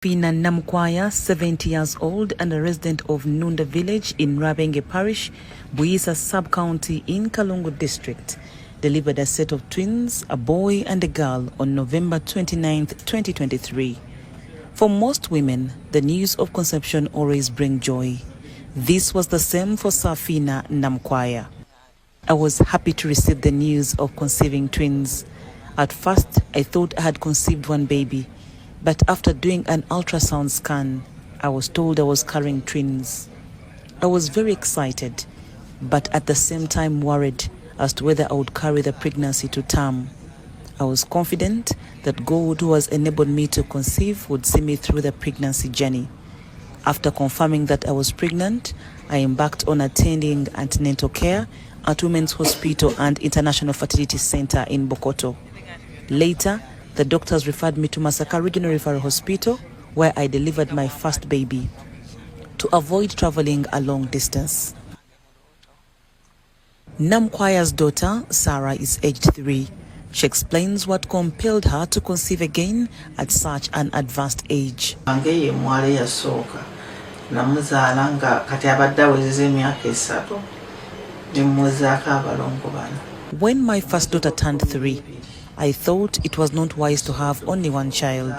Safina Namukwaya, 70 years old and a resident of Nunda village in Rabenge parish, Buisa sub-county in Kalungu district, delivered a set of twins, a boy and a girl, on November 29, 2023. For most women, the news of conception always brings joy. This was the same for Safina Namukwaya. I was happy to receive the news of conceiving twins. At first, I thought I had conceived one baby, but after doing an ultrasound scan, I was told I was carrying twins. I was very excited, but at the same time worried as to whether I would carry the pregnancy to term. I was confident that God, who has enabled me to conceive, would see me through the pregnancy journey. After confirming that I was pregnant, I embarked on attending antenatal care at Women's Hospital and International Fertility Center in Bokoto. Later, the doctors referred me to Masaka Regional Referral Hospital, where I delivered my first baby, to avoid traveling a long distance. Namukwaya's daughter, Sarah, is aged 3. She explains what compelled her to conceive again at such an advanced age. When my first daughter turned 3, I thought it was not wise to have only one child.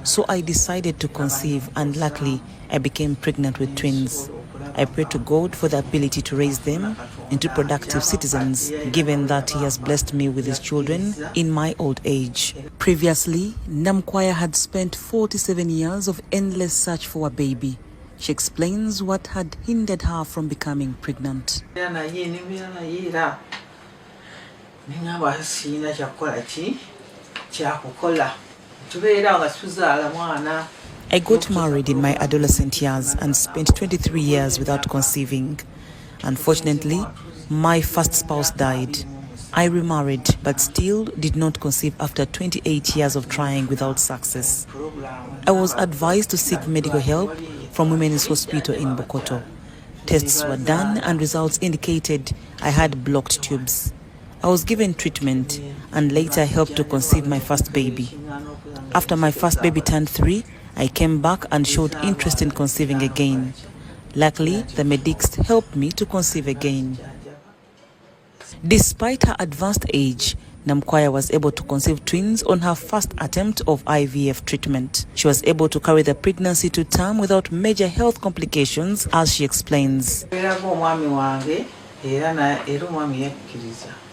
So I decided to conceive, and luckily I became pregnant with twins. I pray to God for the ability to raise them into productive citizens, given that He has blessed me with His children in my old age. Previously, Namukwaya had spent 47 years of endless search for a baby. She explains what had hindered her from becoming pregnant. I got married in my adolescent years and spent 23 years without conceiving. Unfortunately, my first spouse died. I remarried but still did not conceive after 28 years of trying without success. I was advised to seek medical help from Women's Hospital in Bokoto. Tests were done and results indicated I had blocked tubes. I was given treatment and later helped to conceive my first baby. After my first baby turned 3, I came back and showed interest in conceiving again. Luckily, the medics helped me to conceive again. Despite her advanced age, Namukwaya was able to conceive twins on her first attempt of IVF treatment. She was able to carry the pregnancy to term without major health complications, as she explains.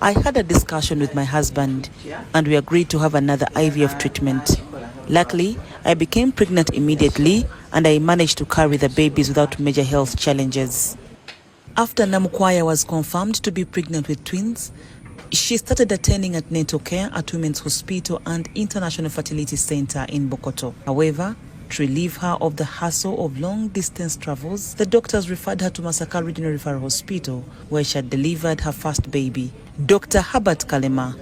I had a discussion with my husband and we agreed to have another IVF treatment. Luckily, I became pregnant immediately and I managed to carry the babies without major health challenges. After Namukwaya was confirmed to be pregnant with twins, she started attending antenatal care at Women's Hospital and International Fertility Center in Bokoto. However, to relieve her of the hassle of long-distance travels, the doctors referred her to Masaka Regional Referral Hospital, where she had delivered her first baby. Dr. Herbert Kalema,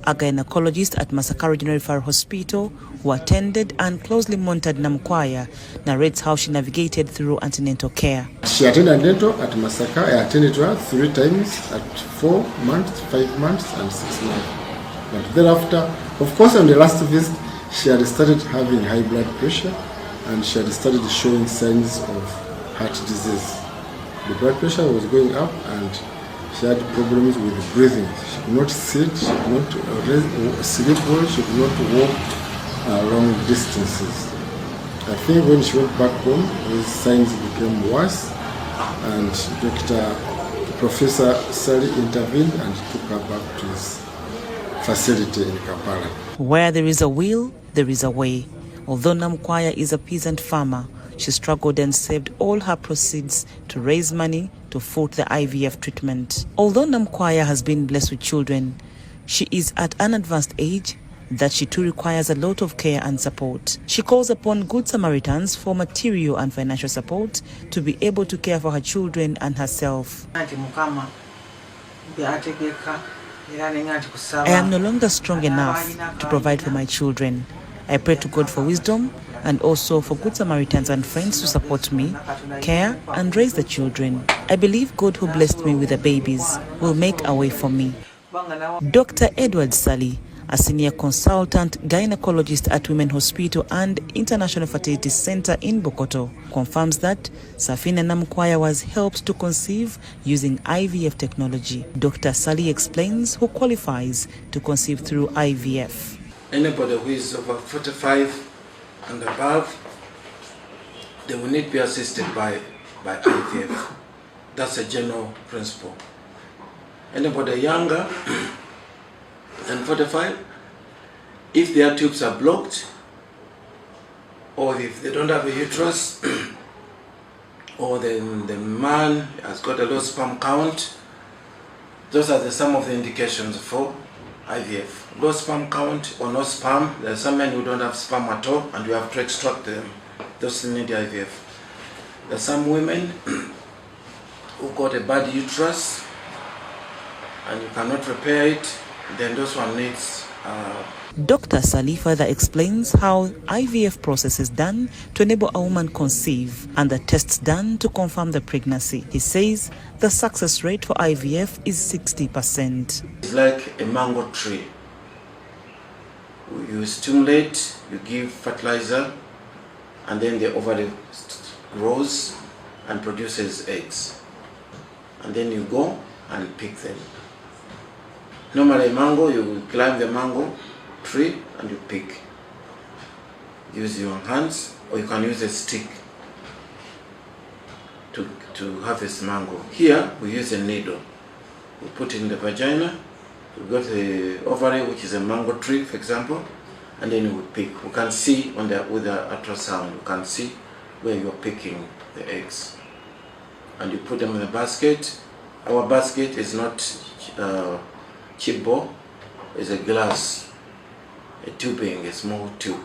a gynecologist at Masaka Regional Referral Hospital, who attended and closely monitored Namukwaya, narrates how she navigated through antenatal care. She attended antenatal at Masaka. I attended her 3 times at 4 months, 5 months, and 6 months. But thereafter, of course, on the last visit, she had started having high blood pressure and she had started showing signs of heart disease. The blood pressure was going up and she had problems with breathing. She could not sit, she could not sleep well, she could not walk long distances. I think when she went back home, those signs became worse and Professor Sally intervened and took her back to his facility in Kampala. Where there is a will, there is a way. Although Namukwaya is a peasant farmer, she struggled and saved all her proceeds to raise money to foot the IVF treatment. Although Namukwaya has been blessed with children, she is at an advanced age that she too requires a lot of care and support. She calls upon good Samaritans for material and financial support to be able to care for her children and herself. I am no longer strong enough to provide for my children. I pray to God for wisdom and also for good Samaritans and friends to support me, care and raise the children. I believe God, who blessed me with the babies, will make a way for me. Dr. Edward Sally, a senior consultant gynecologist at Women Hospital and International Fertility Center in Bokoto, confirms that Safina Namukwaya was helped to conceive using IVF technology. Dr. Sali explains who qualifies to conceive through IVF. Anybody who is over 45 and above, they will need to be assisted by IVF. That's a general principle. Anybody younger than 45, if their tubes are blocked, or if they don't have a uterus, or the man has got a low sperm count, those are some of the indications for IVF. Low sperm count or no sperm. There are some men who don't have sperm at all and you have to extract them. Those need IVF. There are some women who got a bad uterus and you cannot repair it, then those one needs Dr. Sali further explains how IVF process is done to enable a woman conceive and the tests done to confirm the pregnancy. He says the success rate for IVF is 60%. It's like a mango tree. You stimulate, you give fertilizer, and then the ovary grows and produces eggs. And then you go and pick them. Normally mango, you climb the mango tree and you pick. Use your hands, or you can use a stick to harvest mango. Here we use a needle. We put it in the vagina, we got the ovary, which is a mango tree, for example, and then we pick. We can see with the ultrasound, we can see where you're picking the eggs. And you put them in a basket. Our basket is not cheap ball, it's a glass, a tubing, a small tube.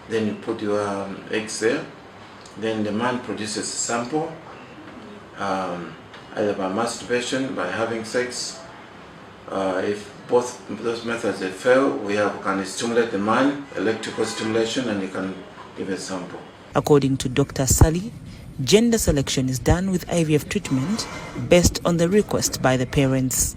Then you put your eggs there. Then the man produces a sample, either by masturbation, by having sex. If both those methods they fail, we can stimulate the man, electrical stimulation, and you can give a sample. According to Dr. Sali, gender selection is done with IVF treatment based on the request by the parents.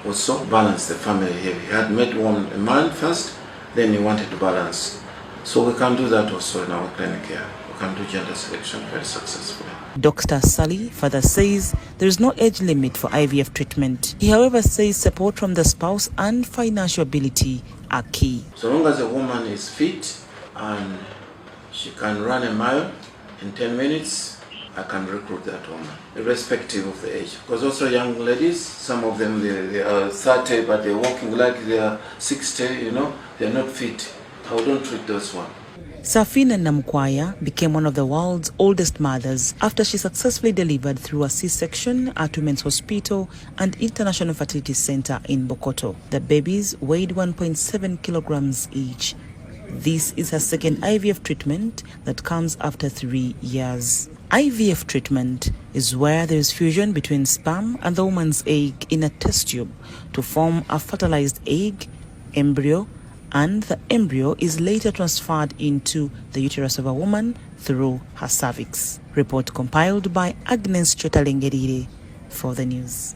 Also balance the family here. He had met a man first, then he wanted to balance. So we can do that also in our clinic here. We can do gender selection very successfully. Dr. Sali further says there is no age limit for IVF treatment. He, however, says support from the spouse and financial ability are key. So long as a woman is fit and she can run a mile in 10 minutes, I can recruit that woman, irrespective of the age. Because also young ladies, some of them, they are 30, but they're walking like they are 60, they're not fit. I don't treat those ones. Safina Namukwaya became one of the world's oldest mothers after she successfully delivered through a C-section at Women's Hospital and International Fertility Center in Bokoto. The babies weighed 1.7 kilograms each. This is her second IVF treatment that comes after 3 years. IVF treatment is where there is fusion between sperm and the woman's egg in a test tube to form a fertilized egg, embryo, and the embryo is later transferred into the uterus of a woman through her cervix. Report compiled by Agnes Chotalengerire for the news.